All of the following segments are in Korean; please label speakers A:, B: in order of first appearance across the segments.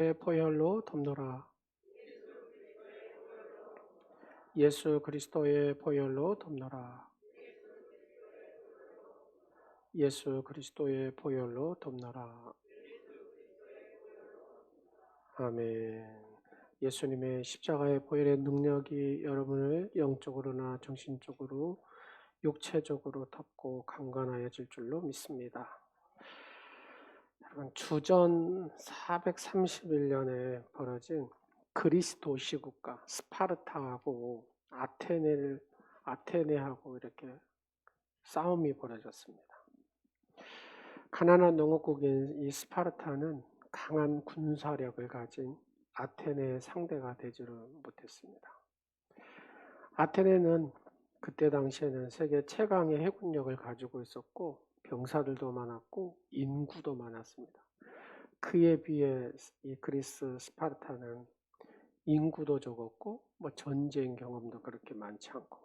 A: 보혈로 덮노라. 예수 그리스도의 보혈로 덮노라. 예수 그리스도의 보혈로 덮노라. 아멘. 예수님의 십자가의 보혈의 능력이 여러분을 영적으로나 정신적으로 육체적으로 덮고 강건하여질 줄로 믿습니다. 여러분, 주전 431년에 벌어진 그리스 도시국가 스파르타하고 아테네하고 이렇게 싸움이 벌어졌습니다. 가난한 농업국인 이 스파르타는 강한 군사력을 가진 아테네의 상대가 되지를 못했습니다. 아테네는 그때 당시에는 세계 최강의 해군력을 가지고 있었고 병사들도 많았고 인구도 많았습니다. 그에 비해 이 그리스 스파르타는 인구도 적었고 전쟁 경험도 그렇게 많지 않고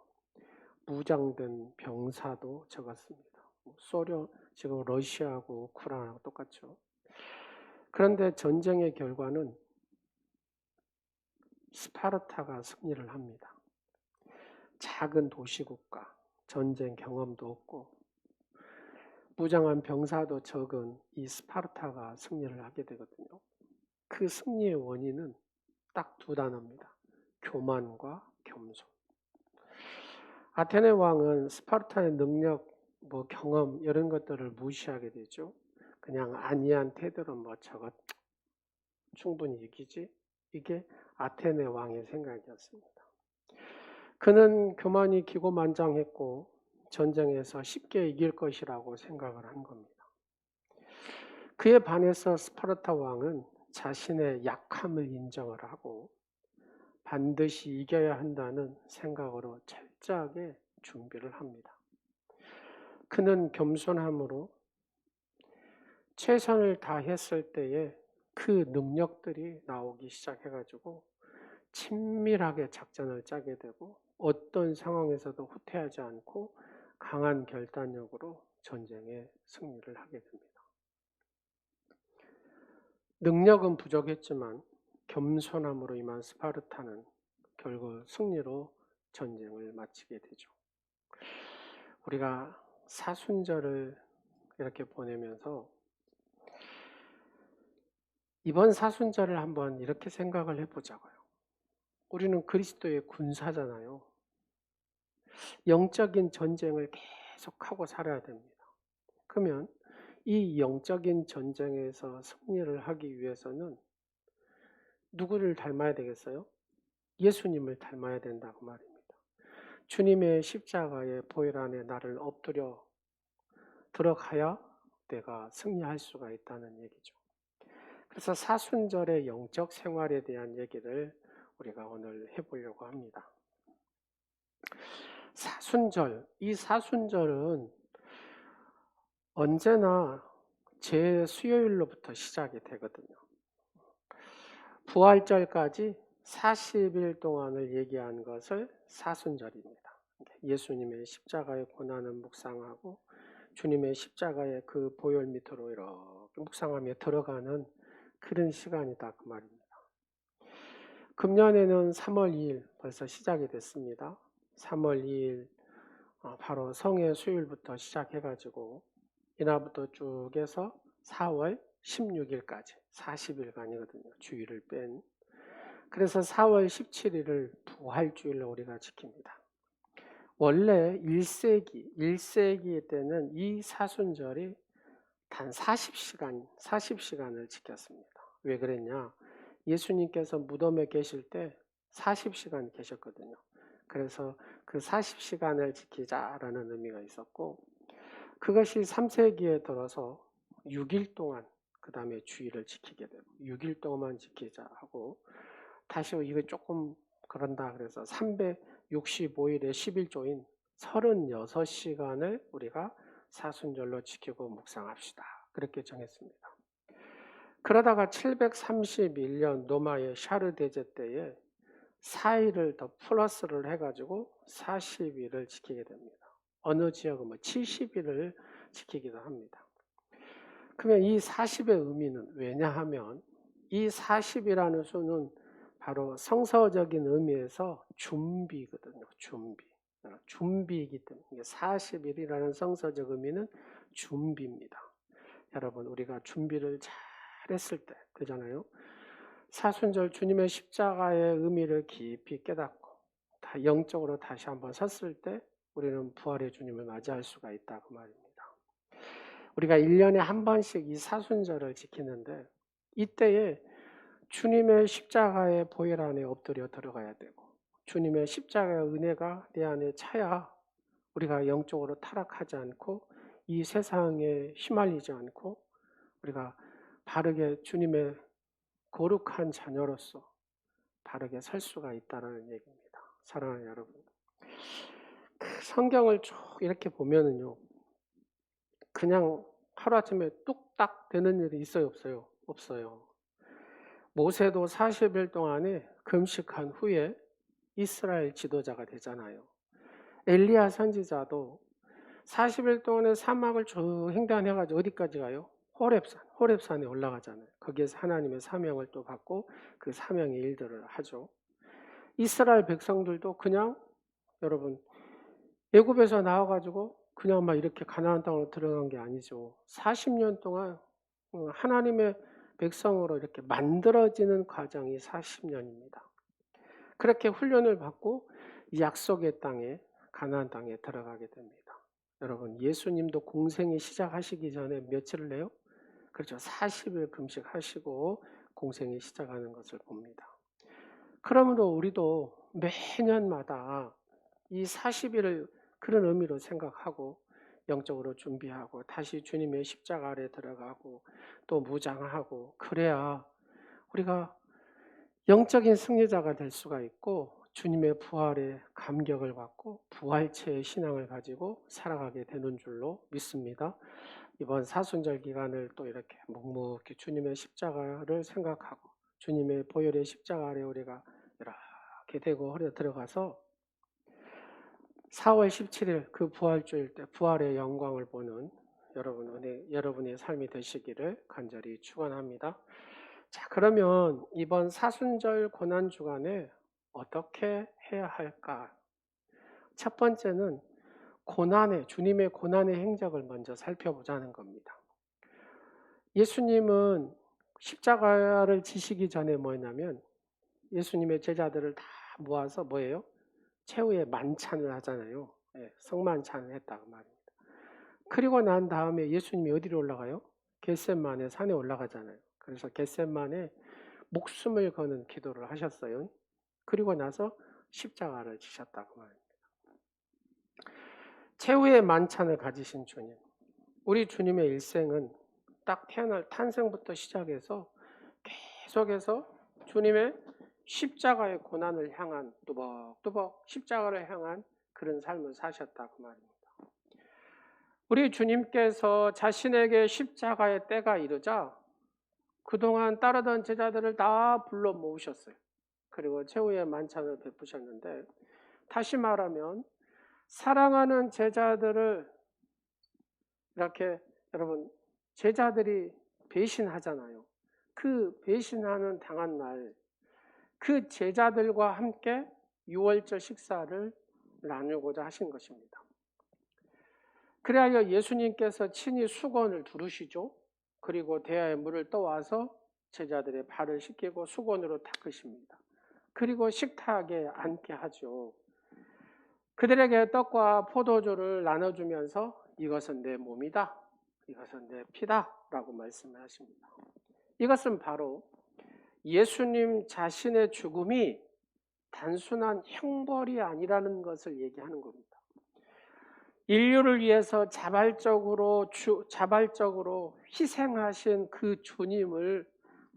A: 무장된 병사도 적었습니다. 소련, 지금 러시아하고 우크라이나하고 똑같죠. 그런데 전쟁의 결과는 스파르타가 승리를 합니다. 작은 도시국가, 전쟁 경험도 없고 무장한 병사도 적은 이 스파르타가 승리를 하게 되거든요. 그 승리의 원인은 딱 두 단어입니다. 교만과 겸손. 아테네 왕은 스파르타의 능력, 경험 이런 것들을 무시하게 되죠. 그냥 안이한 태도로 저것 충분히 이기지? 이게 아테네 왕의 생각이었습니다. 그는 교만이 기고만장했고 전쟁에서 쉽게 이길 것이라고 생각을 한 겁니다. 그에 반해서 스파르타 왕은 자신의 약함을 인정을 하고 반드시 이겨야 한다는 생각으로 철저하게 준비를 합니다. 그는 겸손함으로 최선을 다했을 때에 그 능력들이 나오기 시작해가지고 친밀하게 작전을 짜게 되고 어떤 상황에서도 후퇴하지 않고 강한 결단력으로 전쟁에 승리를 하게 됩니다. 능력은 부족했지만 겸손함으로 임한 스파르타는 결국 승리로 전쟁을 마치게 되죠. 우리가 사순절을 이렇게 보내면서 이번 사순절을 한번 이렇게 생각을 해보자고요. 우리는 그리스도의 군사잖아요. 영적인 전쟁을 계속하고 살아야 됩니다. 그러면 이 영적인 전쟁에서 승리를 하기 위해서는 누구를 닮아야 되겠어요? 예수님을 닮아야 된다고 말입니다. 주님의 십자가의 보혈 안에 나를 엎드려 들어가야 내가 승리할 수가 있다는 얘기죠. 그래서 사순절의 영적 생활에 대한 얘기를 우리가 오늘 해보려고 합니다. 사순절, 이 사순절은 언제나 제 수요일로부터 시작이 되거든요. 부활절까지 40일 동안을 얘기한 것을 사순절입니다. 예수님의 십자가의 고난을 묵상하고 주님의 십자가의 그 보혈 밑으로 이렇게 묵상하며 들어가는 그런 시간이다 그 말입니다. 금년에는 3월 2일 벌써 시작이 됐습니다. 3월 2일 바로 성의 수요일부터 시작해가지고 이날부터 쭉 해서 4월 16일까지 40일간이거든요. 주일을 뺀. 그래서 4월 17일을 부활주일로 우리가 지킵니다. 원래 1세기 때는 이 사순절이 단 40시간을 지켰습니다. 왜 그랬냐? 예수님께서 무덤에 계실 때 40시간 계셨거든요. 그래서 그 40시간을 지키자라는 의미가 있었고 그것이 3세기에 들어서 6일 동안 그 다음에 주일을 지키게 되고 6일 동안만 지키자 하고 다시 이거 조금 그런다 그래서 365일에 11조인 36시간을 우리가 사순절로 지키고 묵상합시다. 그렇게 정했습니다. 그러다가 731년 로마의 샤르 대제 때에 4일을 더 플러스를 해가지고 40일을 지키게 됩니다. 어느 지역은 70일을 지키기도 합니다. 그러면 이 40의 의미는 왜냐하면 이 40이라는 수는 바로 성서적인 의미에서 준비거든요. 준비이기 때문에 40일이라는 성서적 의미는 준비입니다. 여러분, 우리가 준비를 잘 했을 때, 그잖아요. 사순절 주님의 십자가의 의미를 깊이 깨닫고 다 영적으로 다시 한번 섰을 때 우리는 부활의 주님을 맞이할 수가 있다 그 말입니다. 우리가 1년에 한 번씩 이 사순절을 지키는데 이때에 주님의 십자가의 보혈 안에 엎드려 들어가야 되고 주님의 십자가의 은혜가 내 안에 차야 우리가 영적으로 타락하지 않고 이 세상에 휘말리지 않고 우리가 바르게 주님의 거룩한 자녀로서 바르게 살 수가 있다는 얘기입니다. 사랑하는 여러분, 성경을 쭉 이렇게 보면은요, 그냥 하루아침에 뚝딱 되는 일이 있어요, 없어요? 없어요. 모세도 40일 동안에 금식한 후에 이스라엘 지도자가 되잖아요. 엘리야 선지자도 40일 동안에 사막을 쭉 횡단해가지고 어디까지 가요? 호렙산에 올라가잖아요. 거기에서 하나님의 사명을 또 받고 그 사명의 일들을 하죠. 이스라엘 백성들도 그냥 여러분 애굽에서 나와가지고 그냥 막 이렇게 가나안 땅으로 들어간 게 아니죠. 40년 동안 하나님의 백성으로 이렇게 만들어지는 과정이 40년입니다. 그렇게 훈련을 받고 약속의 땅에 가나안 땅에 들어가게 됩니다. 여러분, 예수님도 공생이 시작하시기 전에 며칠을 해요? 그렇죠. 40일 금식하시고 공생이 시작하는 것을 봅니다. 그러므로 우리도 매년마다 이 40일을 그런 의미로 생각하고 영적으로 준비하고 다시 주님의 십자가 아래 들어가고 또 무장하고 그래야 우리가 영적인 승리자가 될 수가 있고 주님의 부활에 감격을 받고 부활체의 신앙을 가지고 살아가게 되는 줄로 믿습니다. 이번 사순절 기간을 또 이렇게 묵묵히 주님의 십자가를 생각하고 주님의 보혈의 십자가 아래 우리가 이렇게 대고 허려 들어가서 4월 17일 그 부활주일 때 부활의 영광을 보는 여러분의 삶이 되시기를 간절히 축원합니다. 자, 그러면 이번 사순절 고난 주간에 어떻게 해야 할까? 첫 번째는 주님의 고난의 행적을 먼저 살펴보자는 겁니다. 예수님은 십자가를 지시기 전에 뭐였냐면 예수님의 제자들을 다 모아서 뭐예요? 최후의 만찬을 하잖아요. 성만찬을 했다고 말입니다. 그리고 난 다음에 예수님이 어디로 올라가요? 겟세마네 산에 올라가잖아요. 그래서 겟세마네 목숨을 거는 기도를 하셨어요. 그리고 나서 십자가를 지셨다고 말입니다. 최후의 만찬을 가지신 주님. 우리 주님의 일생은 딱 태어날 탄생부터 시작해서 계속해서 주님의 십자가의 고난을 향한 뚜벅뚜벅 십자가를 향한 그런 삶을 사셨다고 말입니다. 우리 주님께서 자신에게 십자가의 때가 이르자 그동안 따르던 제자들을 다 불러 모으셨어요. 그리고 최후의 만찬을 베푸셨는데 다시 말하면 사랑하는 제자들을 이렇게 여러분 제자들이 배신하잖아요. 그 배신하는 당한 날 그 제자들과 함께 유월절 식사를 나누고자 하신 것입니다. 그래야 예수님께서 친히 수건을 두르시죠. 그리고 대야에 물을 떠와서 제자들의 발을 씻기고 수건으로 닦으십니다. 그리고 식탁에 앉게 하죠. 그들에게 떡과 포도주를 나눠주면서 이것은 내 몸이다, 이것은 내 피다 라고 말씀을 하십니다. 이것은 바로 예수님 자신의 죽음이 단순한 형벌이 아니라는 것을 얘기하는 겁니다. 인류를 위해서 자발적으로 희생하신 그 주님을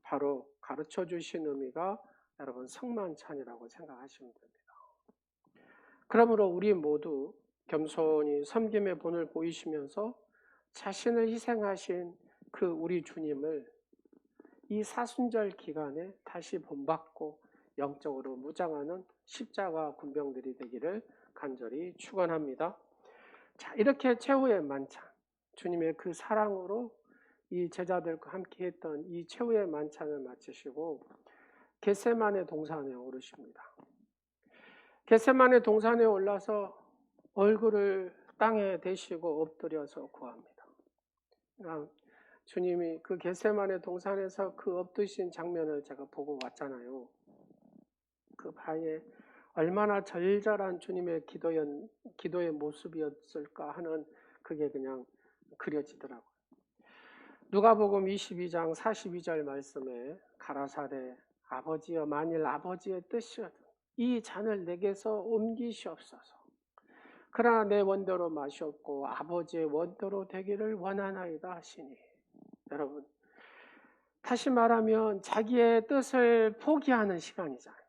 A: 바로 가르쳐 주신 의미가 여러분 성만찬이라고 생각하시면 됩니다. 그러므로 우리 모두 겸손히 섬김의 본을 보이시면서 자신을 희생하신 그 우리 주님을 이 사순절 기간에 다시 본받고 영적으로 무장하는 십자가 군병들이 되기를 간절히 축원합니다. 자, 이렇게 최후의 만찬, 주님의 그 사랑으로 이 제자들과 함께 했던 이 최후의 만찬을 마치시고 겟세마네 동산에 오르십니다. 겟세마네 동산에 올라서 얼굴을 땅에 대시고 엎드려서 구합니다. 주님이 그 겟세마네 동산에서 그 엎드신 장면을 제가 보고 왔잖아요. 그 바에 얼마나 절절한 주님의 기도의 모습이었을까 하는 그게 그냥 그려지더라고요. 누가복음 22장 42절 말씀에 가라사대 아버지여 만일 아버지의 뜻이거든 이 잔을 내게서 옮기시옵소서. 그러나 내 원대로 마시옵고 아버지의 원대로 되기를 원하나이다 하시니. 여러분, 다시 말하면 자기의 뜻을 포기하는 시간이잖아요.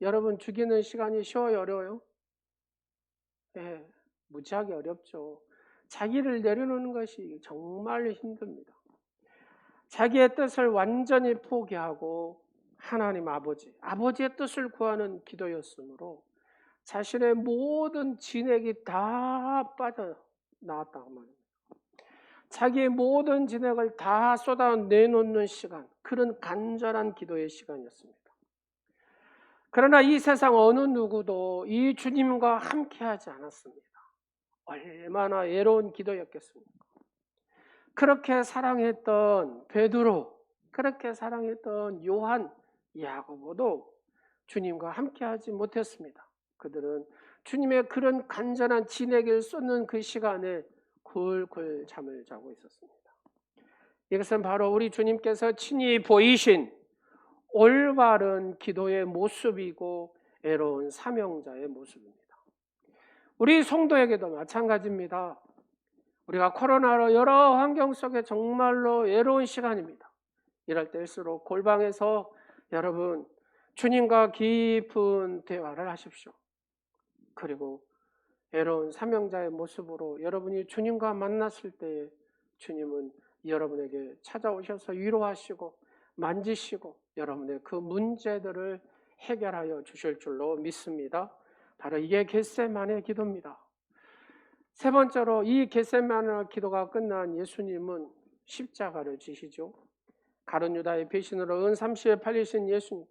A: 여러분 죽이는 시간이 쉬워요, 어려워요? 네, 무지하게 어렵죠. 자기를 내려놓는 것이 정말 힘듭니다. 자기의 뜻을 완전히 포기하고 하나님 아버지의 뜻을 구하는 기도였으므로 자신의 모든 진액이 다 빠져나왔다고 말합니다. 자기의 모든 진액을 다 쏟아내놓는 시간, 그런 간절한 기도의 시간이었습니다. 그러나 이 세상 어느 누구도 이 주님과 함께하지 않았습니다. 얼마나 외로운 기도였겠습니까? 그렇게 사랑했던 베드로, 그렇게 사랑했던 요한, 야고보도 주님과 함께하지 못했습니다. 그들은 주님의 그런 간절한 진액을 쏟는 그 시간에 굴굴 잠을 자고 있었습니다. 이것은 바로 우리 주님께서 친히 보이신 올바른 기도의 모습이고 애로운 사명자의 모습입니다. 우리 성도에게도 마찬가지입니다. 우리가 코로나로 여러 환경 속에 정말로 외로운 시간입니다. 이럴 때일수록 골방에서 여러분 주님과 깊은 대화를 하십시오. 그리고 외로운 사명자의 모습으로 여러분이 주님과 만났을 때에 주님은 여러분에게 찾아오셔서 위로하시고 만지시고 여러분의 그 문제들을 해결하여 주실 줄로 믿습니다. 바로 이게 겟세마네 기도입니다. 세 번째로 이 겟세마네 기도가 끝난 예수님은 십자가를 지시죠. 가룟 유다의 배신으로 은30에 팔리신 예수님,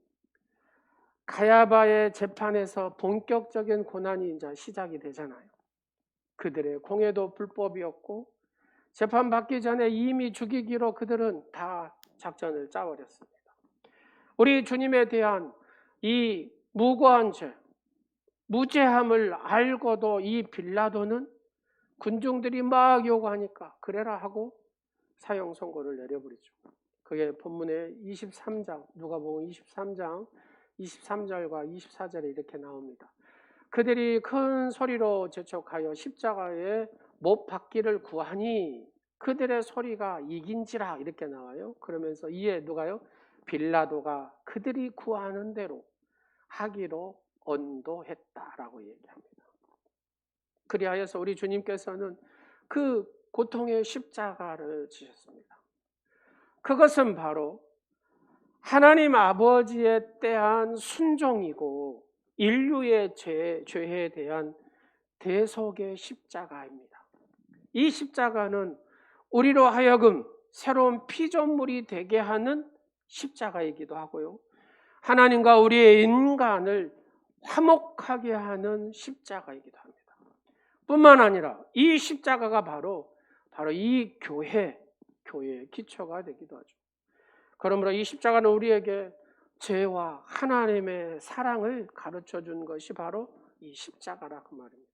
A: 가야바의 재판에서 본격적인 고난이 이제 시작이 되잖아요. 그들의 공회도 불법이었고 재판받기 전에 이미 죽이기로 그들은 다 작전을 짜버렸습니다. 우리 주님에 대한 이 무고한 죄, 무죄함을 알고도 이 빌라도는 군중들이 막 요구하니까 그래라 하고 사형 선고를 내려버리죠. 그게 본문의 23장, 누가복음 23장 23절과 24절에 이렇게 나옵니다. 그들이 큰 소리로 재촉하여 십자가에 못 박기를 구하니 그들의 소리가 이긴지라 이렇게 나와요. 그러면서 이에 누가요? 빌라도가 그들이 구하는 대로 하기로 언도했다라고 얘기합니다. 그리하여서 우리 주님께서는 그 고통의 십자가를 지셨습니다. 그것은 바로 하나님 아버지에 대한 순종이고 인류의 죄에 대한 대속의 십자가입니다. 이 십자가는 우리로 하여금 새로운 피조물이 되게 하는 십자가이기도 하고요. 하나님과 우리의 인간을 화목하게 하는 십자가이기도 합니다. 뿐만 아니라 이 십자가가 바로 이 교회의 기초가 되기도 하죠. 그러므로 이 십자가는 우리에게 죄와 하나님의 사랑을 가르쳐 준 것이 바로 이 십자가라고 말입니다.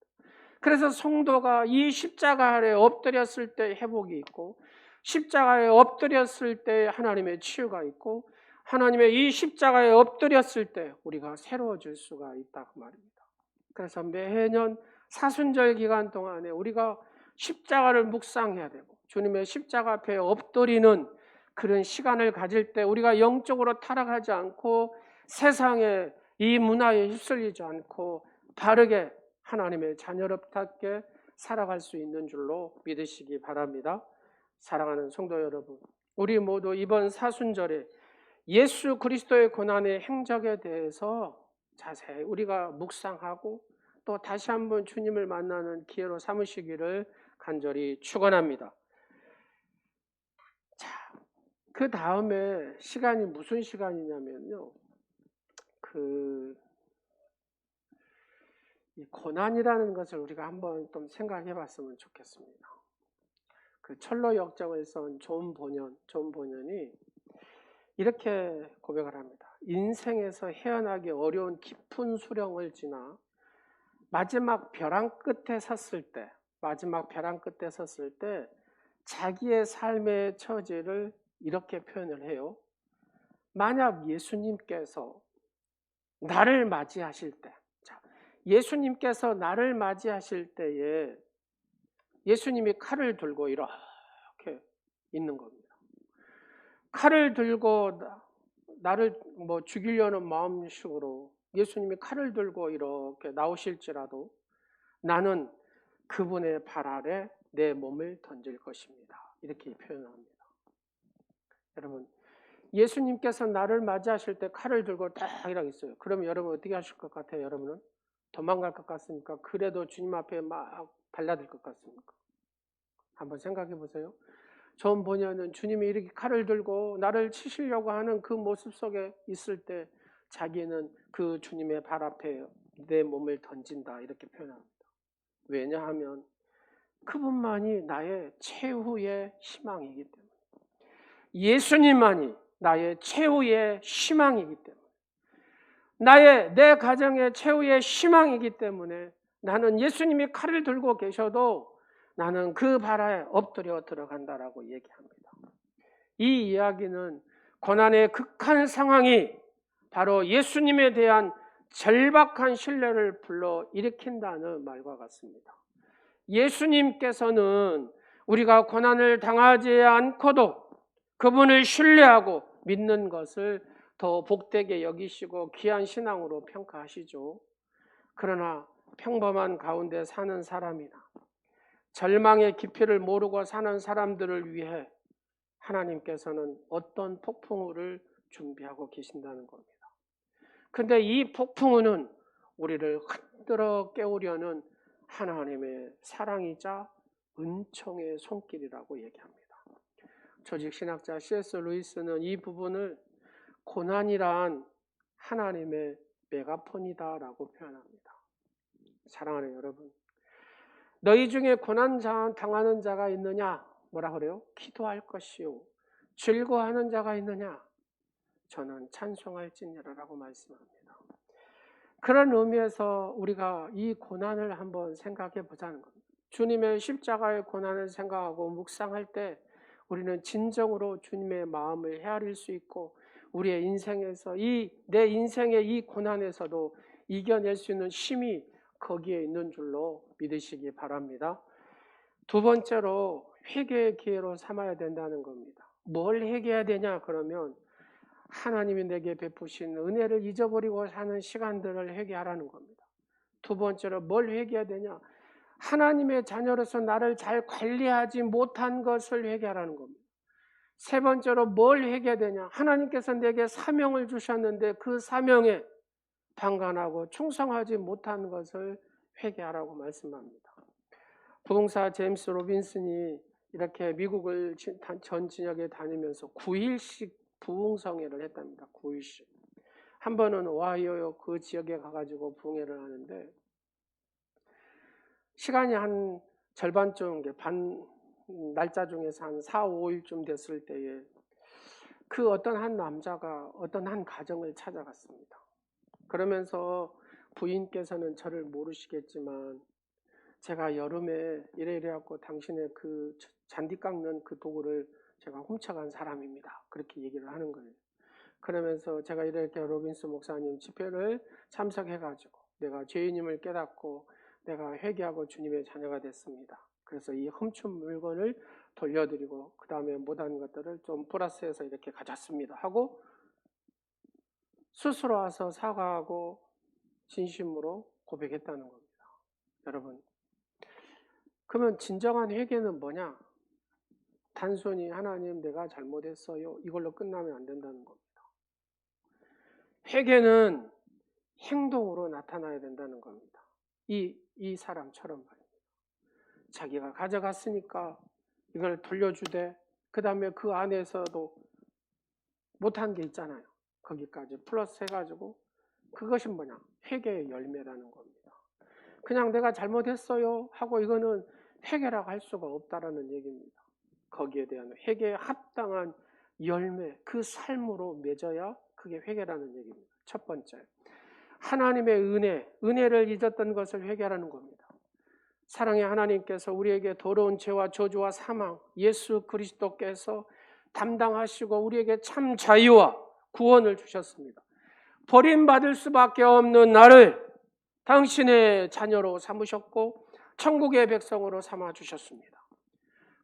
A: 그래서 성도가 이 십자가 아래 엎드렸을 때 회복이 있고 십자가에 엎드렸을 때 하나님의 치유가 있고 하나님의 이 십자가에 엎드렸을 때 우리가 새로워질 수가 있다고 말입니다. 그래서 매년 사순절 기간 동안에 우리가 십자가를 묵상해야 되고 주님의 십자가 앞에 엎드리는 그런 시간을 가질 때 우리가 영적으로 타락하지 않고 세상의 이 문화에 휩쓸리지 않고 바르게 하나님의 자녀롭게 살아갈 수 있는 줄로 믿으시기 바랍니다. 사랑하는 성도 여러분, 우리 모두 이번 사순절에 예수 그리스도의 고난의 행적에 대해서 자세히 우리가 묵상하고 또 다시 한번 주님을 만나는 기회로 삼으시기를 간절히 축원합니다. 그 다음에 시간이 무슨 시간이냐면요. 이 고난이라는 것을 우리가 한번 좀 생각해 봤으면 좋겠습니다. 그 철로 역정을 쓴 존 본연이 이렇게 고백을 합니다. 인생에서 헤어나기 어려운 깊은 수령을 지나 마지막 벼랑 끝에 섰을 때 자기의 삶의 처지를 이렇게 표현을 해요. 만약 예수님께서 나를 맞이하실 때, 예수님께서 나를 맞이하실 때에 예수님이 칼을 들고 이렇게 있는 겁니다. 칼을 들고 나를 죽이려는 마음식으로 예수님이 칼을 들고 이렇게 나오실지라도 나는 그분의 발 아래 내 몸을 던질 것입니다. 이렇게 표현합니다. 여러분, 예수님께서 나를 맞이하실 때 칼을 들고 딱 이렇게 있어요. 그러면 여러분 어떻게 하실 것 같아요? 여러분은 도망갈 것 같습니까? 그래도 주님 앞에 막 달라들 것 같습니까? 한번 생각해 보세요. 존 본연은 주님이 이렇게 칼을 들고 나를 치시려고 하는 그 모습 속에 있을 때 자기는 그 주님의 발 앞에 내 몸을 던진다 이렇게 표현합니다. 왜냐하면 그분만이 나의 최후의 희망이기 때문에, 예수님만이 나의 최후의 희망이기 때문에, 내 가정의 최후의 희망이기 때문에 나는 예수님이 칼을 들고 계셔도 나는 그 발에 엎드려 들어간다라고 얘기합니다. 이 이야기는 고난의 극한 상황이 바로 예수님에 대한 절박한 신뢰를 불러 일으킨다는 말과 같습니다. 예수님께서는 우리가 고난을 당하지 않고도 그분을 신뢰하고 믿는 것을 더 복되게 여기시고 귀한 신앙으로 평가하시죠. 그러나 평범한 가운데 사는 사람이나 절망의 깊이를 모르고 사는 사람들을 위해 하나님께서는 어떤 폭풍우를 준비하고 계신다는 겁니다. 근데 이 폭풍우는 우리를 흔들어 깨우려는 하나님의 사랑이자 은총의 손길이라고 얘기합니다. 조직신학자 C.S. 루이스는 이 부분을 고난이란 하나님의 메가폰이다라고 표현합니다. 사랑하는 여러분, 너희 중에 고난 당하는 자가 있느냐? 뭐라 그래요? 기도할 것이요. 즐거워하는 자가 있느냐? 저는 찬송할지니라라고 말씀합니다. 그런 의미에서 우리가 이 고난을 한번 생각해 보자는 겁니다. 주님의 십자가의 고난을 생각하고 묵상할 때 우리는 진정으로 주님의 마음을 헤아릴 수 있고 우리의 인생에서 내 인생의 이 고난에서도 이겨낼 수 있는 힘이 거기에 있는 줄로 믿으시기 바랍니다. 두 번째로 회개의 기회로 삼아야 된다는 겁니다. 뭘 회개해야 되냐 그러면 하나님이 내게 베푸신 은혜를 잊어버리고 사는 시간들을 회개하라는 겁니다. 두 번째로 뭘 회개해야 되냐? 하나님의 자녀로서 나를 잘 관리하지 못한 것을 회개하라는 겁니다. 세 번째로 뭘 회개해야 되냐? 하나님께서 내게 사명을 주셨는데 그 사명에 방관하고 충성하지 못한 것을 회개하라고 말씀합니다. 부흥사 제임스 로빈슨이 이렇게 미국을 전 지역에 다니면서 9일씩 부흥성회를 했답니다. 9일씩. 한 번은 오하이오 그 지역에 가가지고 부흥회를 하는데 시간이 한 절반쯤, 날짜 중에서 한 4, 5일쯤 됐을 때에 그 어떤 한 남자가 어떤 한 가정을 찾아갔습니다. 그러면서 부인께서는 저를 모르시겠지만 제가 여름에 이래갖고 당신의 그 잔디 깎는 그 도구를 제가 훔쳐간 사람입니다. 그렇게 얘기를 하는 거예요. 그러면서 제가 이렇게 로빈스 목사님 집회를 참석해가지고 내가 죄인임을 깨닫고 내가 회개하고 주님의 자녀가 됐습니다. 그래서 이 훔친 물건을 돌려드리고 그 다음에 못한 것들을 좀 플러스해서 이렇게 가졌습니다 하고 스스로 와서 사과하고 진심으로 고백했다는 겁니다. 여러분, 그러면 진정한 회개는 뭐냐? 단순히 하나님 내가 잘못했어요 이걸로 끝나면 안 된다는 겁니다. 회개는 행동으로 나타나야 된다는 겁니다. 이 사람처럼 말입니다. 자기가 가져갔으니까 이걸 돌려주되 그 다음에 그 안에서도 못한 게 있잖아요. 거기까지 플러스 해가지고 그것이 뭐냐? 회개의 열매라는 겁니다. 그냥 내가 잘못했어요 하고 이거는 회개라고 할 수가 없다라는 얘기입니다. 거기에 대한 회개에 합당한 열매, 그 삶으로 맺어야 그게 회개라는 얘기입니다. 첫 번째, 하나님의 은혜를 잊었던 것을 회개하라는 겁니다. 사랑의 하나님께서 우리에게 더러운 죄와 저주와 사망, 예수 그리스도께서 담당하시고 우리에게 참 자유와 구원을 주셨습니다. 버림받을 수밖에 없는 나를 당신의 자녀로 삼으셨고 천국의 백성으로 삼아주셨습니다.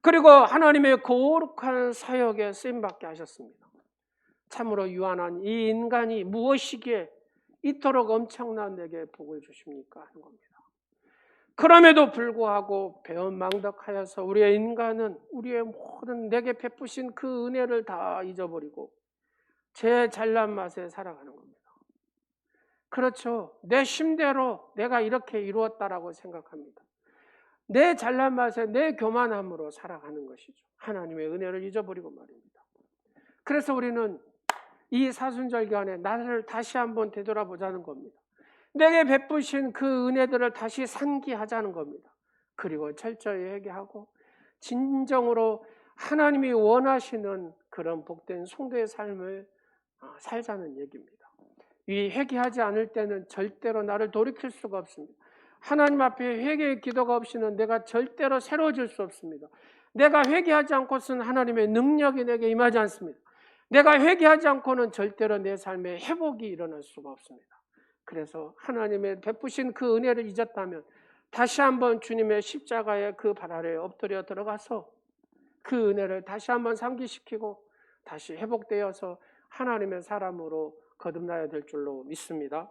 A: 그리고 하나님의 거룩한 사역에 쓰임받게 하셨습니다. 참으로 유한한 이 인간이 무엇이기에 이토록 엄청난 내게 복을 주십니까? 하는 겁니다. 그럼에도 불구하고 배은망덕하여서 우리의 인간은 우리의 모든 내게 베푸신 그 은혜를 다 잊어버리고 제 잘난 맛에 살아가는 겁니다. 그렇죠. 내 힘대로 내가 이렇게 이루었다라고 생각합니다. 내 잘난 맛에 내 교만함으로 살아가는 것이죠. 하나님의 은혜를 잊어버리고 말입니다. 그래서 우리는 이 사순절 기간에 나를 다시 한번 되돌아보자는 겁니다. 내게 베푸신 그 은혜들을 다시 상기하자는 겁니다. 그리고 철저히 회개하고 진정으로 하나님이 원하시는 그런 복된 성도의 삶을 살자는 얘기입니다. 이 회개하지 않을 때는 절대로 나를 돌이킬 수가 없습니다. 하나님 앞에 회개의 기도가 없이는 내가 절대로 새로워질 수 없습니다. 내가 회개하지 않고서는 하나님의 능력이 내게 임하지 않습니다. 내가 회개하지 않고는 절대로 내 삶에 회복이 일어날 수가 없습니다. 그래서 하나님의 베푸신 그 은혜를 잊었다면 다시 한번 주님의 십자가의 그 발 아래에 엎드려 들어가서 그 은혜를 다시 한번 상기시키고 다시 회복되어서 하나님의 사람으로 거듭나야 될 줄로 믿습니다.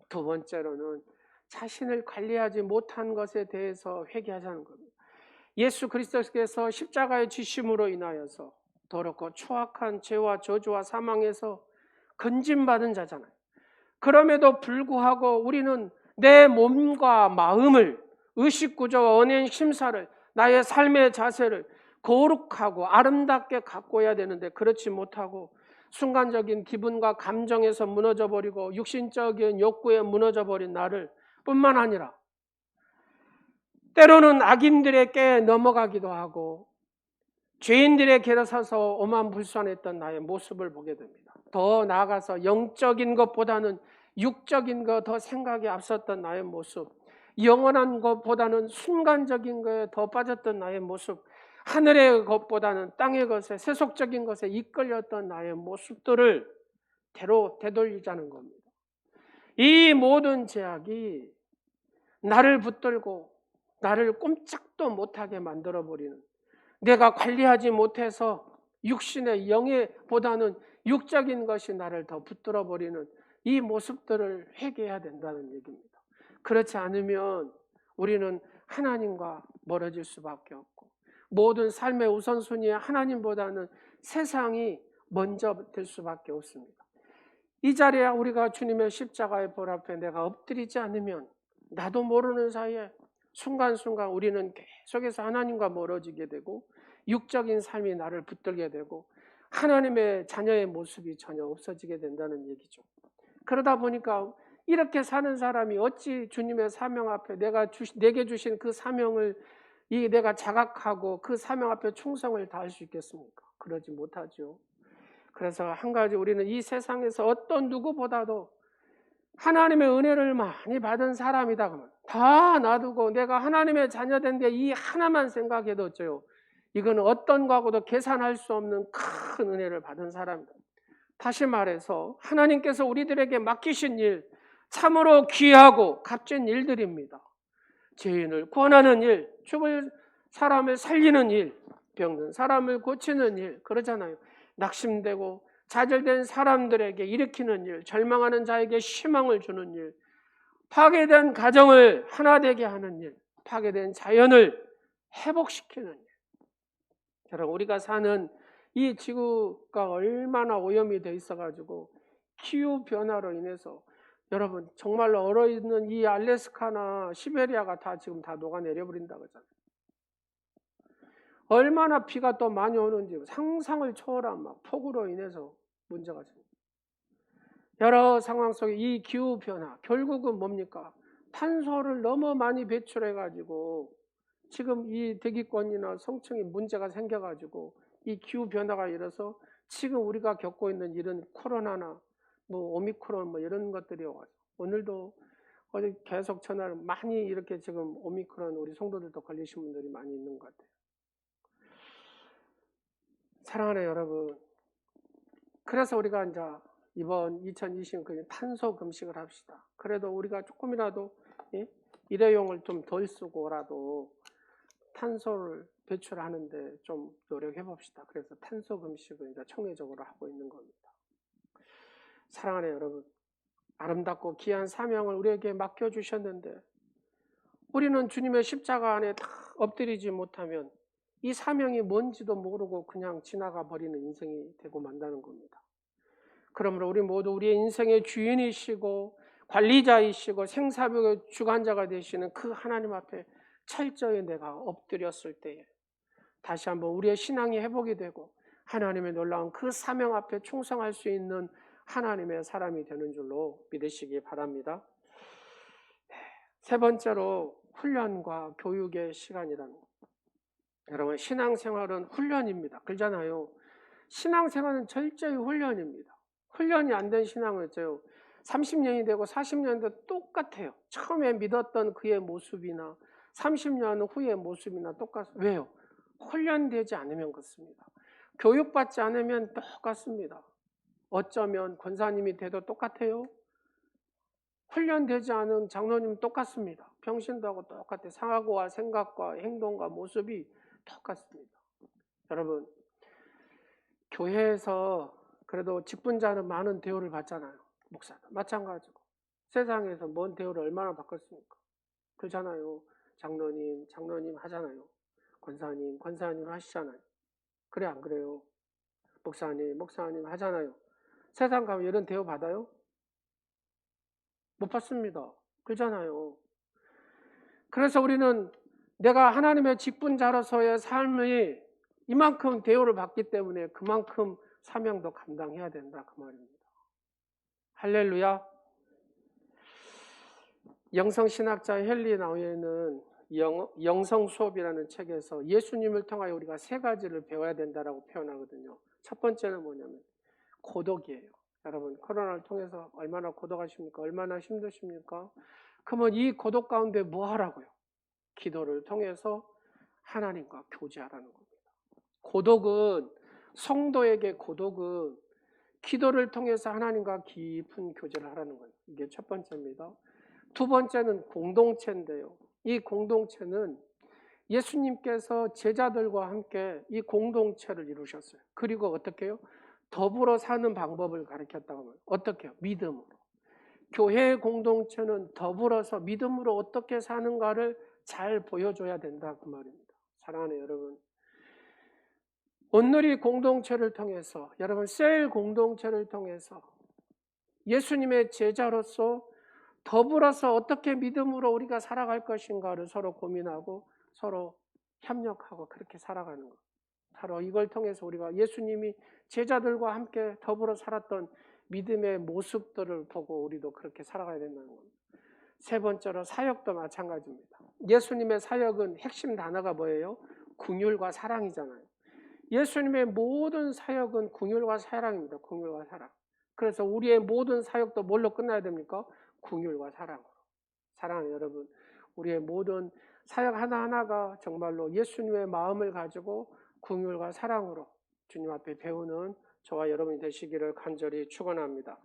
A: 두 번째로는 자신을 관리하지 못한 것에 대해서 회개하자는 겁니다. 예수 그리스도께서 십자가의 지심으로 인하여서 더럽고 추악한 죄와 저주와 사망에서 건짐받은 자잖아요. 그럼에도 불구하고 우리는 내 몸과 마음을 의식구조와 언행 심사를 나의 삶의 자세를 거룩하고 아름답게 가꿔야 되는데 그렇지 못하고 순간적인 기분과 감정에서 무너져버리고 육신적인 욕구에 무너져버린 나를 뿐만 아니라 때로는 악인들의 꾀에 넘어가기도 하고 죄인들의 길에 서서 오만불선했던 나의 모습을 보게 됩니다. 더 나아가서 영적인 것보다는 육적인 것 더 생각이 앞섰던 나의 모습, 영원한 것보다는 순간적인 것에 더 빠졌던 나의 모습, 하늘의 것보다는 땅의 것에 세속적인 것에 이끌렸던 나의 모습들을 되돌리자는 겁니다. 이 모든 제약이 나를 붙들고 나를 꼼짝도 못하게 만들어버리는, 내가 관리하지 못해서 육신의 영예보다는 육적인 것이 나를 더 붙들어버리는 이 모습들을 회개해야 된다는 얘기입니다. 그렇지 않으면 우리는 하나님과 멀어질 수밖에 없고 모든 삶의 우선순위에 하나님보다는 세상이 먼저 될 수밖에 없습니다. 이 자리에 우리가 주님의 십자가의 볼 앞에 내가 엎드리지 않으면 나도 모르는 사이에 순간순간 우리는 계속해서 하나님과 멀어지게 되고 육적인 삶이 나를 붙들게 되고 하나님의 자녀의 모습이 전혀 없어지게 된다는 얘기죠. 그러다 보니까 이렇게 사는 사람이 어찌 주님의 사명 앞에 내게 주신 그 사명을 내가 자각하고 그 사명 앞에 충성을 다할 수 있겠습니까? 그러지 못하죠. 그래서 한 가지 우리는 이 세상에서 어떤 누구보다도 하나님의 은혜를 많이 받은 사람이다 그러면 다 놔두고 내가 하나님의 자녀된 게 이 하나만 생각해도 어쩌요? 이거는 어떤 거하고도 계산할 수 없는 큰 은혜를 받은 사람이다. 다시 말해서 하나님께서 우리들에게 맡기신 일, 참으로 귀하고 값진 일들입니다. 죄인을 구원하는 일, 죽을 사람을 살리는 일, 병든 사람을 고치는 일, 그러잖아요. 낙심되고 좌절된 사람들에게 일으키는 일, 절망하는 자에게 희망을 주는 일, 파괴된 가정을 하나 되게 하는 일, 파괴된 자연을 회복시키는 일. 여러분, 우리가 사는 이 지구가 얼마나 오염이 돼 있어가지고 기후 변화로 인해서 여러분 정말로 얼어있는 이 알래스카나 시베리아가 다 지금 다 녹아내려 버린다고 하잖아요. 얼마나 비가 또 많이 오는지 상상을 초월한 막 폭우로 인해서 문제가 생깁니다. 여러 상황 속에 이 기후변화, 결국은 뭡니까? 탄소를 너무 많이 배출해가지고 지금 이 대기권이나 성층이 문제가 생겨가지고 이 기후변화가 일어서 지금 우리가 겪고 있는 이런 코로나나 뭐 오미크론 뭐 이런 것들이 와서 오늘도 어제 계속 전화를 많이 이렇게 지금 오미크론 우리 성도들도 걸리신 분들이 많이 있는 것 같아요. 사랑하는 여러분, 그래서 우리가 이제 이번 2020년 탄소 금식을 합시다. 그래도 우리가 조금이라도 일회용을 좀 덜 쓰고라도 탄소를 배출하는데 좀 노력해 봅시다. 그래서 탄소 금식을 이제 청해적으로 하고 있는 겁니다. 사랑하는 여러분, 아름답고 귀한 사명을 우리에게 맡겨주셨는데 우리는 주님의 십자가 안에 다 엎드리지 못하면 이 사명이 뭔지도 모르고 그냥 지나가 버리는 인생이 되고 만다는 겁니다. 그러므로 우리 모두 우리의 인생의 주인이시고 관리자이시고 생사벽의 주관자가 되시는 그 하나님 앞에 철저히 내가 엎드렸을 때에 다시 한번 우리의 신앙이 회복이 되고 하나님의 놀라운 그 사명 앞에 충성할 수 있는 하나님의 사람이 되는 줄로 믿으시기 바랍니다. 세 번째로 훈련과 교육의 시간이라는 것. 여러분, 신앙생활은 훈련입니다. 그러잖아요. 신앙생활은 철저히 훈련입니다. 훈련이 안 된 신앙은 있어요. 30년이 되고 40년이 돼도 똑같아요. 처음에 믿었던 그의 모습이나 30년 후의 모습이나 똑같아요. 왜요? 훈련되지 않으면 그렇습니다. 교육받지 않으면 똑같습니다. 어쩌면 권사님이 돼도 똑같아요. 훈련되지 않은 장로님 똑같습니다. 병신도 하고 똑같아요. 상하고와 생각과 행동과 모습이 똑같습니다. 여러분, 교회에서 그래도 직분자는 많은 대우를 받잖아요. 목사도 마찬가지고. 세상에서 뭔 대우를 얼마나 받겠습니까? 그렇잖아요. 장로님 하잖아요. 권사님 하시잖아요. 그래 안 그래요? 목사님 하잖아요. 세상 가면 이런 대우 받아요? 못 받습니다. 그렇잖아요. 그래서 우리는 내가 하나님의 직분자로서의 삶이 이만큼 대우를 받기 때문에 그만큼 사명도 감당해야 된다 그 말입니다. 할렐루야. 영성신학자 헨리 나우에는 영성 수업이라는 책에서 예수님을 통하여 우리가 세 가지를 배워야 된다라고 표현하거든요. 첫 번째는 뭐냐면 고독이에요. 여러분, 코로나를 통해서 얼마나 고독하십니까? 얼마나 힘드십니까? 그러면 이 고독 가운데 뭐 하라고요? 기도를 통해서 하나님과 교제하라는 겁니다. 성도에게 고독은 기도를 통해서 하나님과 깊은 교제를 하라는 거예요. 이게 첫 번째입니다. 두 번째는 공동체인데요. 이 공동체는 예수님께서 제자들과 함께 이 공동체를 이루셨어요. 그리고 어떻게 해요? 더불어 사는 방법을 가르쳤다고 합니다. 어떻게 해요? 믿음으로. 교회의 공동체는 더불어서 믿음으로 어떻게 사는가를 잘 보여줘야 된다 그 말입니다. 사랑하는 여러분, 온누리 공동체를 통해서, 여러분 셀 공동체를 통해서 예수님의 제자로서 더불어서 어떻게 믿음으로 우리가 살아갈 것인가를 서로 고민하고 서로 협력하고 그렇게 살아가는 것. 바로 이걸 통해서 우리가 예수님이 제자들과 함께 더불어 살았던 믿음의 모습들을 보고 우리도 그렇게 살아가야 된다는 겁니다. 세 번째로 사역도 마찬가지입니다. 예수님의 사역은 핵심 단어가 뭐예요? 긍휼과 사랑이잖아요. 예수님의 모든 사역은 긍휼과 사랑입니다. 긍휼과 사랑. 그래서 우리의 모든 사역도 뭘로 끝나야 됩니까? 긍휼과 사랑으로. 사랑하는 여러분, 우리의 모든 사역 하나하나가 정말로 예수님의 마음을 가지고 긍휼과 사랑으로 주님 앞에 배우는 저와 여러분이 되시기를 간절히 축원합니다.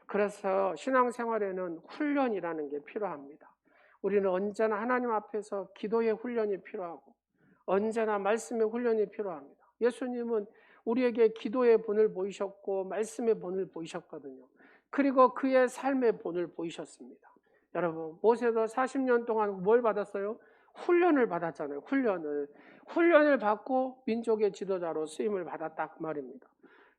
A: 그래서 신앙생활에는 훈련이라는 게 필요합니다. 우리는 언제나 하나님 앞에서 기도의 훈련이 필요하고 언제나 말씀의 훈련이 필요합니다. 예수님은 우리에게 기도의 본을 보이셨고 말씀의 본을 보이셨거든요. 그리고 그의 삶의 본을 보이셨습니다. 여러분, 모세도 40년 동안 뭘 받았어요? 훈련을 받았잖아요. 훈련을 받고 민족의 지도자로 쓰임을 받았다 그 말입니다.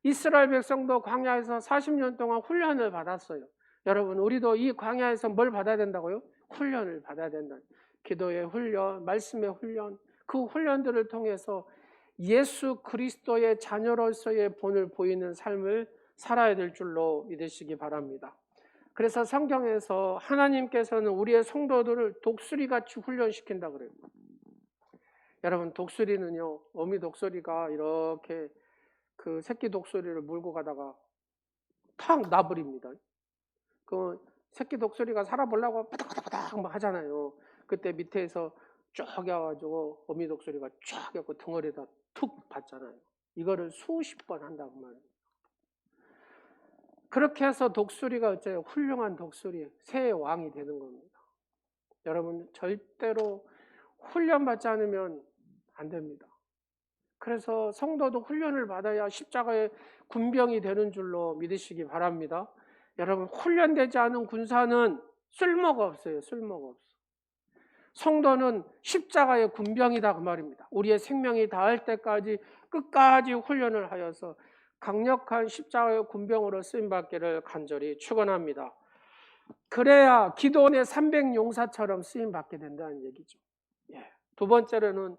A: 이스라엘 백성도 광야에서 40년 동안 훈련을 받았어요. 여러분, 우리도 이 광야에서 뭘 받아야 된다고요? 훈련을 받아야 된다. 기도의 훈련, 말씀의 훈련, 그 훈련들을 통해서 예수 그리스도의 자녀로서의 본을 보이는 삶을 살아야 될 줄로 믿으시기 바랍니다. 그래서 성경에서 하나님께서는 우리의 성도들을 독수리같이 훈련시킨다 그래요. 여러분, 독수리는요, 어미 독수리가 이렇게 그 새끼 독수리를 몰고 가다가 탁 놔버립니다. 그 새끼 독수리가 살아보려고 바닥바닥바닥 막 하잖아요. 그때 밑에서 쭉 해가지고 어미 독수리가 쫙 해갖고 덩어리에다 툭 받잖아요. 이거를 수십 번 한다고 말이에요. 그렇게 해서 독수리가 어째요? 훌륭한 독수리, 새의 왕이 되는 겁니다. 여러분, 절대로 훈련받지 않으면 안 됩니다. 그래서 성도도 훈련을 받아야 십자가의 군병이 되는 줄로 믿으시기 바랍니다. 여러분, 훈련되지 않은 군사는 쓸모가 없어요. 쓸모가 없어. 성도는 십자가의 군병이다 그 말입니다. 우리의 생명이 닿을 때까지 끝까지 훈련을 하여서 강력한 십자가의 군병으로 쓰임받기를 간절히 축원합니다. 그래야 기도원의 300용사처럼 쓰임받게 된다는 얘기죠. 두 번째로는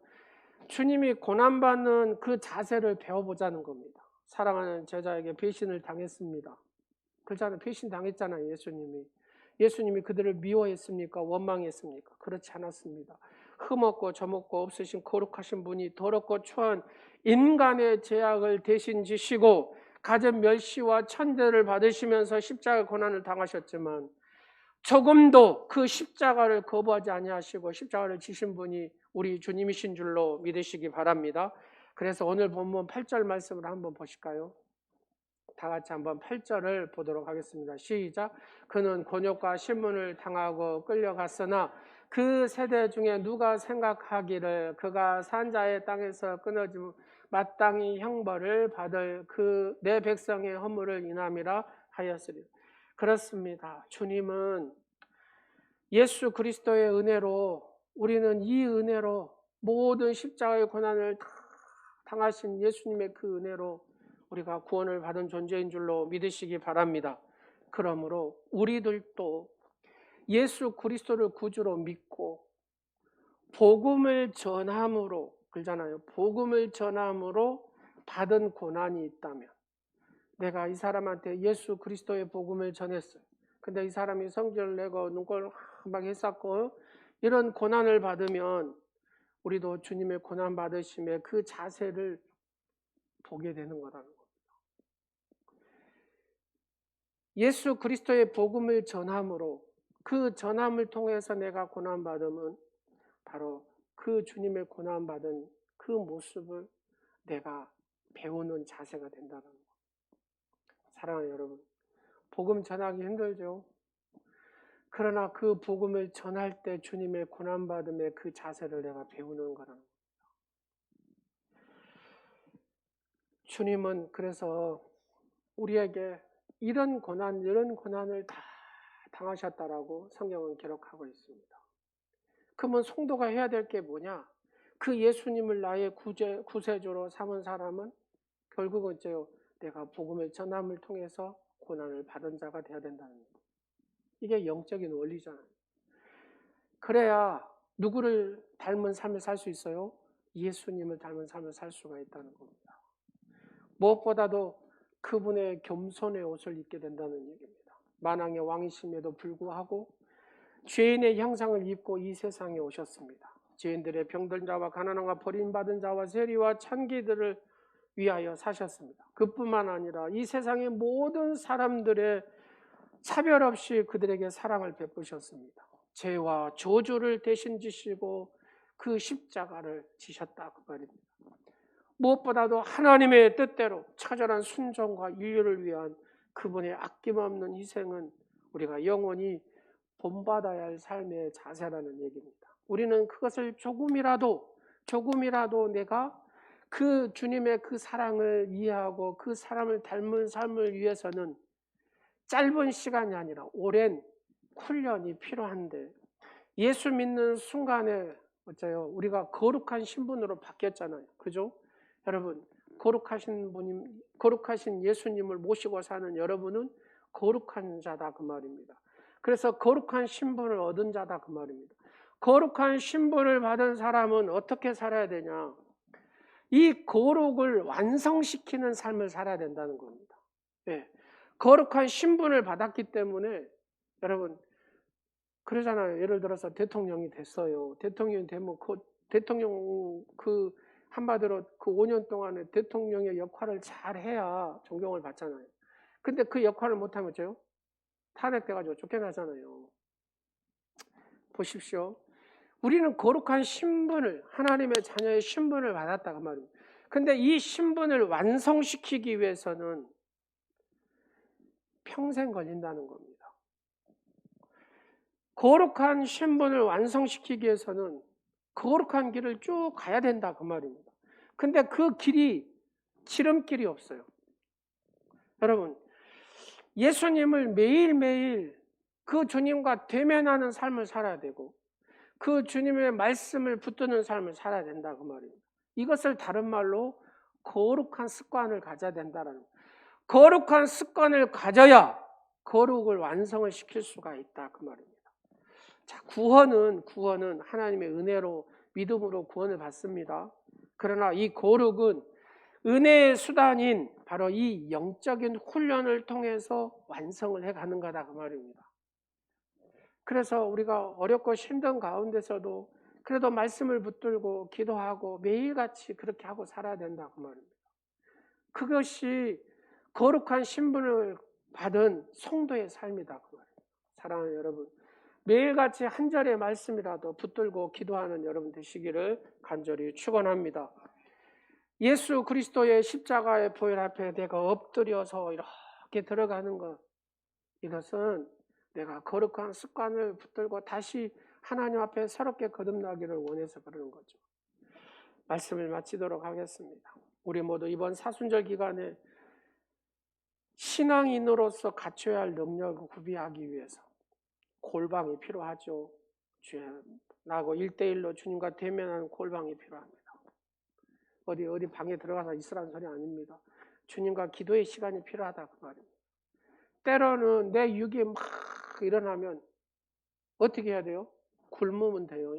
A: 주님이 고난받는 그 자세를 배워보자는 겁니다. 사랑하는 제자에게 배신을 당했습니다. 그렇잖아요. 배신 당했잖아요. 예수님이 그들을 미워했습니까? 원망했습니까? 그렇지 않았습니다. 흠없고 점없고 없으신 거룩하신 분이 더럽고 초한 인간의 죄악을 대신 지시고 가진 멸시와 천대를 받으시면서 십자가 고난을 당하셨지만 조금도 그 십자가를 거부하지 아니하시고 십자가를 지신 분이 우리 주님이신 줄로 믿으시기 바랍니다. 그래서 오늘 본문 8절 말씀을 한번 보실까요? 다 같이 한번 8절을 보도록 하겠습니다. 시작. 그는 곤욕과 신문을 당하고 끌려갔으나 그 세대 중에 누가 생각하기를 그가 산자의 땅에서 끊어지고 마땅히 형벌을 받을 그 내 백성의 허물을 인함이라 하였으리. 그렇습니다. 주님은 예수 그리스도의 은혜로 우리는 이 은혜로 모든 십자가의 고난을 다 당하신 예수님의 그 은혜로 우리가 구원을 받은 존재인 줄로 믿으시기 바랍니다. 그러므로 우리들도 예수 그리스도를 구주로 믿고 복음을 전함으로 그러잖아요. 복음을 전함으로 받은 고난이 있다면 내가 이 사람한테 예수 그리스도의 복음을 전했어요. 근데 이 사람이 성질을 내고 눈꼴 막 했었고 이런 고난을 받으면 우리도 주님의 고난 받으심의 그 자세를 보게 되는 거라는 겁니다. 예수 그리스도의 복음을 전함으로 그 전함을 통해서 내가 고난 받으면 바로 그 주님의 고난 받은 그 모습을 내가 배우는 자세가 된다는 겁니다. 사랑하는 여러분, 복음 전하기 힘들죠. 그러나 그 복음을 전할 때 주님의 고난받음의 그 자세를 내가 배우는 거라는 겁니다. 주님은 그래서 우리에게 이런 고난을 다 당하셨다라고 성경은 기록하고 있습니다. 그러면 성도가 해야 될 게 뭐냐? 그 예수님을 나의 구세주로 삼은 사람은 결국은 내가 복음의 전함을 통해서 고난을 받은 자가 되어야 된다는 거예요. 이게 영적인 원리잖아요. 그래야 누구를 닮은 삶을 살 수 있어요? 예수님을 닮은 삶을 살 수가 있다는 겁니다. 무엇보다도 그분의 겸손의 옷을 입게 된다는 얘기입니다. 만왕의 왕이심에도 불구하고 죄인의 형상을 입고 이 세상에 오셨습니다. 죄인들의 병든 자와 가난함과 버림받은 자와 세리와 천기들을 위하여 사셨습니다. 그뿐만 아니라 이 세상의 모든 사람들의 차별 없이 그들에게 사랑을 베푸셨습니다. 죄와 저주를 대신 지시고 그 십자가를 지셨다 그 말입니다. 무엇보다도 하나님의 뜻대로 처절한 순종과 인류를 위한 그분의 아낌없는 희생은 우리가 영원히 본받아야 할 삶의 자세라는 얘기입니다. 우리는 그것을 조금이라도 내가 그 주님의 그 사랑을 이해하고 그 사람을 닮은 삶을 위해서는 짧은 시간이 아니라 오랜 훈련이 필요한데 예수 믿는 순간에 어째요? 우리가 거룩한 신분으로 바뀌었잖아요. 그죠? 여러분, 거룩하신 예수님을 모시고 사는 여러분은 거룩한 자다 그 말입니다. 그래서 거룩한 신분을 얻은 자다 그 말입니다. 거룩한 신분을 받은 사람은 어떻게 살아야 되냐? 이 거룩을 완성시키는 삶을 살아야 된다는 겁니다. 예. 거룩한 신분을 받았기 때문에 여러분 그러잖아요. 예를 들어서 대통령이 됐어요. 대통령이 되면 대통령 한마디로 그 5년 동안에 대통령의 역할을 잘 해야 존경을 받잖아요. 근데 그 역할을 못하면 어째요? 탄핵돼가지고 쫓겨나잖아요. 보십시오. 우리는 거룩한 신분을, 하나님의 자녀의 신분을 받았다 그 말입니다. 근데 이 신분을 완성시키기 위해서는 평생 걸린다는 겁니다. 거룩한 신분을 완성시키기 위해서는 거룩한 길을 쭉 가야 된다 그 말입니다. 근데 그 길이 지름길이 없어요. 여러분, 예수님을 매일매일 그 주님과 대면하는 삶을 살아야 되고 그 주님의 말씀을 붙드는 삶을 살아야 된다 그 말입니다. 이것을 다른 말로 거룩한 습관을 가져야 된다라는 거예요. 거룩한 습관을 가져야 거룩을 완성을 시킬 수가 있다 그 말입니다. 자, 구원은 하나님의 은혜로 믿음으로 구원을 받습니다. 그러나 이 거룩은 은혜의 수단인 바로 이 영적인 훈련을 통해서 완성을 해가는 거다 그 말입니다. 그래서 우리가 어렵고 힘든 가운데서도 그래도 말씀을 붙들고 기도하고 매일같이 그렇게 하고 살아야 된다 그 말입니다. 그것이 거룩한 신분을 받은 성도의 삶이다 그 말입니다. 사랑하는 여러분, 매일같이 한 절의 말씀이라도 붙들고 기도하는 여러분 되시기를 간절히 축원합니다. 예수 그리스도의 십자가의 보혈 앞에 내가 엎드려서 이렇게 들어가는 것, 이것은 내가 거룩한 습관을 붙들고 다시 하나님 앞에 새롭게 거듭나기를 원해서 그러는 거죠. 말씀을 마치도록 하겠습니다. 우리 모두 이번 사순절 기간에 신앙인으로서 갖춰야 할 능력을 구비하기 위해서 골방이 필요하죠. 나하고 1대1로 주님과 대면하는 골방이 필요합니다. 어디 방에 들어가서 있으라는 소리 아닙니다. 주님과 기도의 시간이 필요하다 그 말입니다. 때로는 내 육이 막 일어나면 어떻게 해야 돼요? 굶으면 돼요.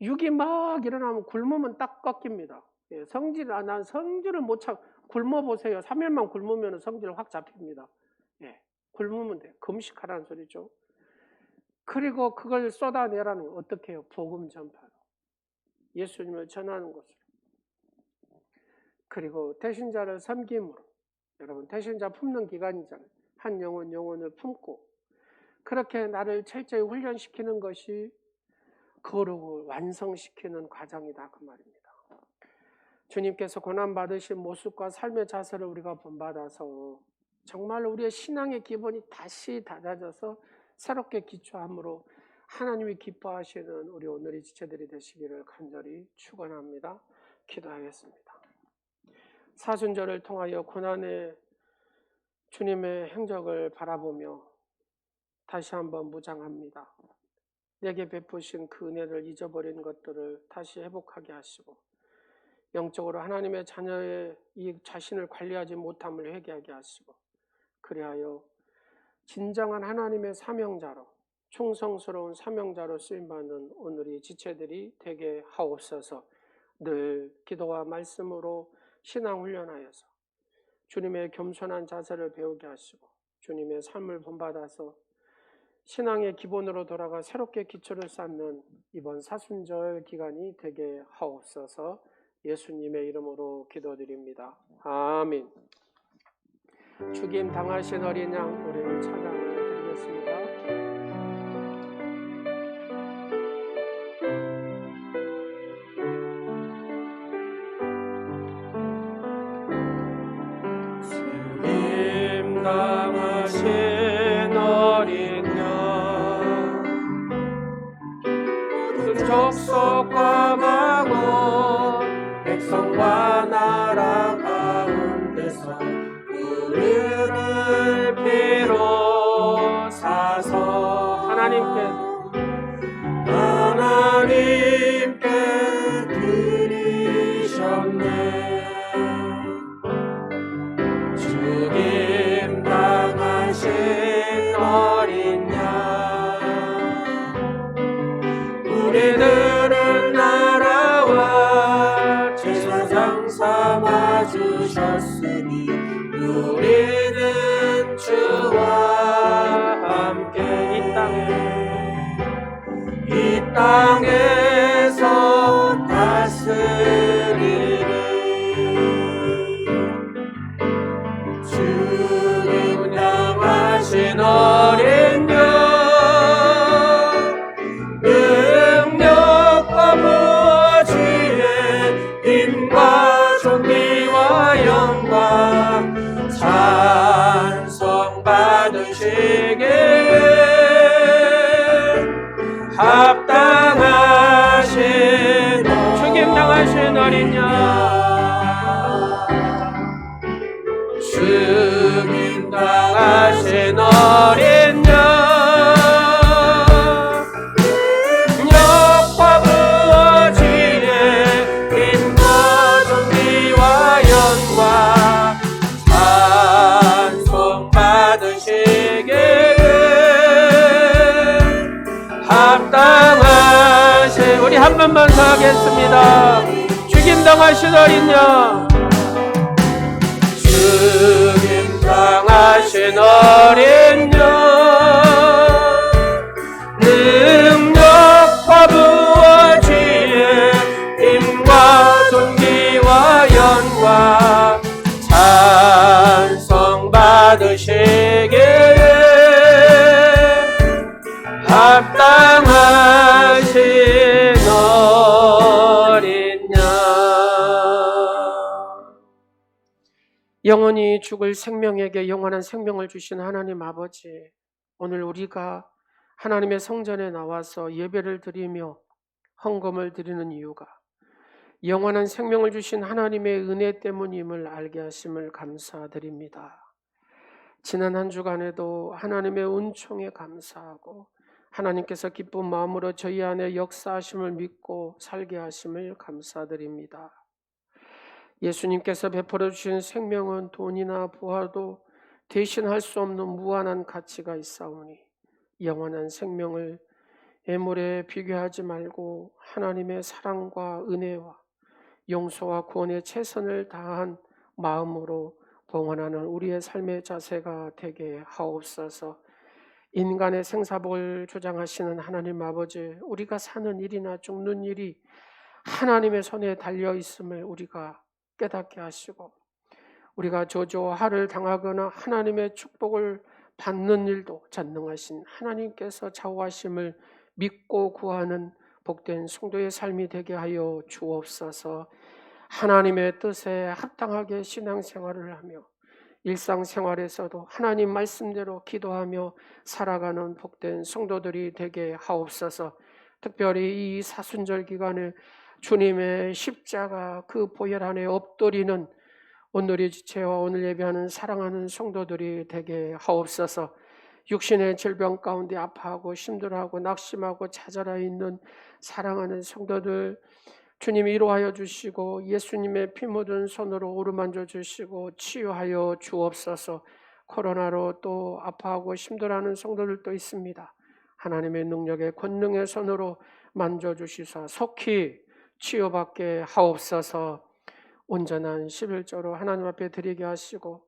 A: 육이 막 일어나면 굶으면 딱 꺾입니다. 예, 난 성질을 못 참, 굶어보세요. 3일만 굶으면 성질 확 잡힙니다. 예, 굶으면 돼요. 금식하라는 소리죠. 그리고 그걸 쏟아내라는 어떻게 해요? 복음 전파로. 예수님을 전하는 것으로. 그리고 태신자를 섬김으로. 여러분, 태신자 품는 기간이잖아요. 한 영혼을 품고 그렇게 나를 철저히 훈련시키는 것이 거룩을 완성시키는 과정이다 그 말입니다. 주님께서 고난받으신 모습과 삶의 자세를 우리가 본받아서 정말 우리의 신앙의 기본이 다시 다져져서 새롭게 기초함으로 하나님이 기뻐하시는 우리 오늘의 지체들이 되시기를 간절히 축원합니다. 기도하겠습니다. 사순절을 통하여 고난의 주님의 행적을 바라보며 다시 한번 무장합니다. 내게 베푸신 그 은혜를 잊어버린 것들을 다시 회복하게 하시고 영적으로 하나님의 자녀의 이 자신을 관리하지 못함을 회개하게 하시고 그리하여 진정한 하나님의 사명자로 충성스러운 사명자로 쓰임받는 오늘의 지체들이 되게 하옵소서. 늘 기도와 말씀으로 신앙 훈련하여서 주님의 겸손한 자세를 배우게 하시고 주님의 삶을 본받아서 신앙의 기본으로 돌아가 새롭게 기초를 쌓는 이번 사순절 기간이 되게 하옵소서. 예수님의 이름으로 기도드립니다. 아멘. 죽임 당하신 어린 양 우리를 찬양을 드리겠습니다. 죽임 당하신 어린 양 모든 족속과 망원 백성과 나라 가운데서 우리를 비로사서 하나님께 드리셨네. 죽임 당하신 어린 양 우리들은 나라와 제사장 삼아 주셨으니 우리
B: 땅에서 다스리는 주님 향하신 어린 양 능력과 부어지에 힘과 존귀와 영광 찬송 받으시기에 합당하신
A: 죽임 당하신 어린 양
B: 죽임 당하신 어린 양 능력과 부어지에 힘과 존귀와 영광 찬송 받으시기에 합당하신
A: 우리 한 번만 더 하겠습니다. 죽임 당하신 어린 양
B: 죽임 당하신 어린 양 능력과 부어지에 힘과 존귀와 영광 찬송 받으시기에 합당하신 어린 양
A: 영원히 죽을 생명에게 영원한 생명을 주신 하나님 아버지, 오늘 우리가 하나님의 성전에 나와서 예배를 드리며 헌금을 드리는 이유가 영원한 생명을 주신 하나님의 은혜 때문임을 알게 하심을 감사드립니다. 지난 한 주간에도 하나님의 은총에 감사하고 하나님께서 기쁜 마음으로 저희 안에 역사하심을 믿고 살게 하심을 감사드립니다. 예수님께서 베풀어 주신 생명은 돈이나 부하도 대신할 수 없는 무한한 가치가 있사오니 영원한 생명을 애물에 비교하지 말고 하나님의 사랑과 은혜와 용서와 구원의 최선을 다한 마음으로 봉헌하는 우리의 삶의 자세가 되게 하옵소서. 인간의 생사복을 주장하시는 하나님 아버지, 우리가 사는 일이나 죽는 일이 하나님의 손에 달려 있음을 우리가 깨닫게 하시고, 우리가 저주와 화를 당하거나 하나님의 축복을 받는 일도 전능하신 하나님께서 좌우하심을 믿고 구하는 복된 성도의 삶이 되게 하여 주옵소서. 하나님의 뜻에 합당하게 신앙생활을 하며 일상생활에서도 하나님 말씀대로 기도하며 살아가는 복된 성도들이 되게 하옵소서. 특별히 이 사순절 기간에 주님의 십자가 그 보혈 안에 엎드리는 오늘의 지체와 오늘 예배하는 사랑하는 성도들이 되게 하옵소서. 육신의 질병 가운데 아파하고 힘들어하고 낙심하고 좌절하여 있는 사랑하는 성도들 주님 위로하여 주시고 예수님의 피 묻은 손으로 어루만져 주시고 치유하여 주옵소서. 코로나로 또 아파하고 힘들어하는 성도들도 있습니다. 하나님의 능력의 권능의 손으로 만져주시사 속히 치유받게 하옵소서. 온전한 11조로 하나님 앞에 드리게 하시고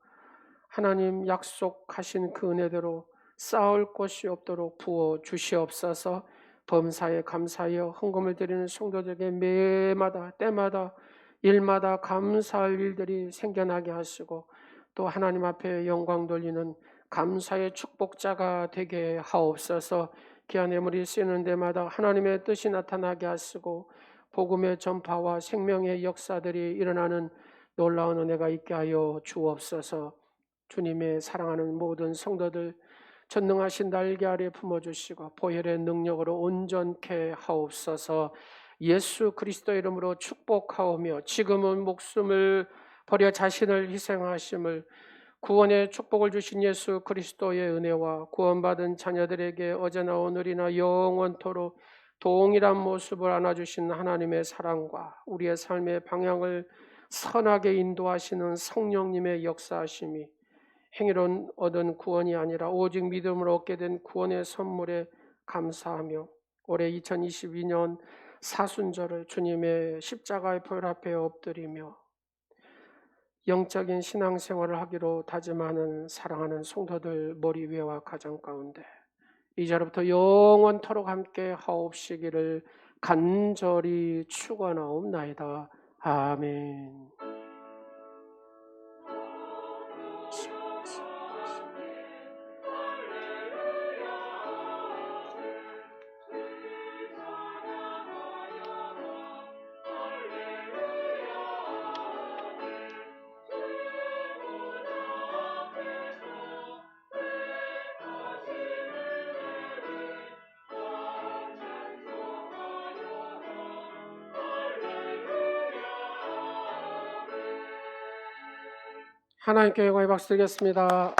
A: 하나님 약속하신 그 은혜대로 쌓을 곳이 없도록 부어 주시옵소서. 범사에 감사하여 헌금을 드리는 성도들에게 매마다 때마다 일마다 감사할 일들이 생겨나게 하시고 또 하나님 앞에 영광 돌리는 감사의 축복자가 되게 하옵소서. 귀한 예물이 쓰이는 데마다 하나님의 뜻이 나타나게 하시고 복음의 전파와 생명의 역사들이 일어나는 놀라운 은혜가 있게 하여 주옵소서. 주님의 사랑하는 모든 성도들 전능하신 날개 아래 품어주시고 보혈의 능력으로 온전케 하옵소서. 예수 그리스도의 이름으로 축복하오며 지금은 목숨을 버려 자신을 희생하심을 구원의 축복을 주신 예수 그리스도의 은혜와 구원받은 자녀들에게 어제나 오늘이나 영원토록 동일한 모습을 안아주신 하나님의 사랑과 우리의 삶의 방향을 선하게 인도하시는 성령님의 역사하심이 행위로 얻은 구원이 아니라 오직 믿음으로 얻게 된 구원의 선물에 감사하며 올해 2022년 사순절을 주님의 십자가의 보혈 앞에 엎드리며 영적인 신앙생활을 하기로 다짐하는 사랑하는 성도들 머리 위와 가정 가운데 이제로부터 영원토록 함께 하옵시기를 간절히 축원하옵나이다. 아멘. 하나님께 영광의 박수 드리겠습니다.